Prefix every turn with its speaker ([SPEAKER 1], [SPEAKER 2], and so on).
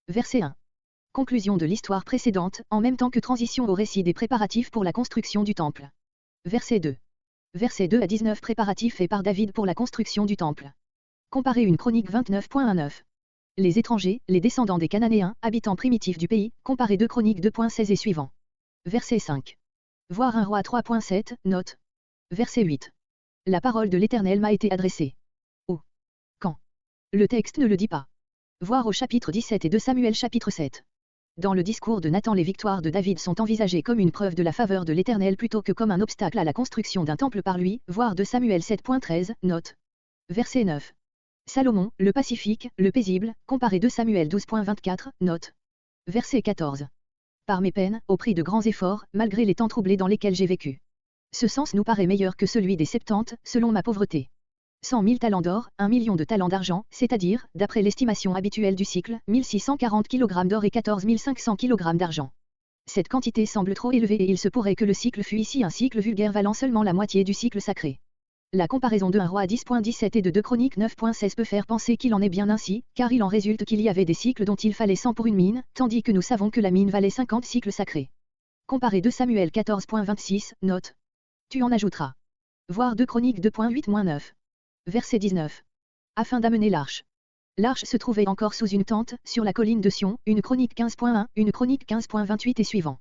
[SPEAKER 1] Verset 1. Conclusion de l'histoire précédente, en même temps que transition au récit des préparatifs pour la construction du temple. Verset 2. Versets 2 à 19 préparatifs faits par David pour la construction du temple. Comparez une Chronique 29.19. Les étrangers, les descendants des Cananéens, habitants primitifs du pays, comparez 2 Chroniques 2.16 et suivants. Verset 5. Voir 1 Roi 3.7, note. Verset 8. La parole de l'Éternel m'a été adressée. Où? Quand? Le texte ne le dit pas. Voir au chapitre 17 et de Samuel chapitre 7. Dans le discours de Nathan, les victoires de David sont envisagées comme une preuve de la faveur de l'Éternel plutôt que comme un obstacle à la construction d'un temple par lui, voir de Samuel 7.13, note. Verset 9. Salomon, le pacifique, le paisible, comparé 2 Samuel 12.24, note. Verset 14. Par mes peines, au prix de grands efforts, malgré les temps troublés dans lesquels j'ai vécu. Ce sens nous paraît meilleur que celui des 70, selon ma pauvreté. 100 000 talents d'or, 1 million de talents d'argent, c'est-à-dire, d'après l'estimation habituelle du cycle, 1640 kg d'or et 14 500 kg d'argent. Cette quantité semble trop élevée et il se pourrait que le cycle fût ici un cycle vulgaire valant seulement la moitié du cycle sacré. La comparaison de 1 Roi 10.17 et de 2 Chroniques 9.16 peut faire penser qu'il en est bien ainsi, car il en résulte qu'il y avait des cycles dont il fallait 100 pour une mine, tandis que nous savons que la mine valait 50 cycles sacrés. Comparé 2 Samuel 14.26, note. Tu en ajouteras. Voir 2 Chroniques 2.8-9. Verset 19. Afin d'amener l'arche. L'arche se trouvait encore sous une tente, sur la colline de Sion, une Chronique 15.1, une Chronique 15.28 et suivant.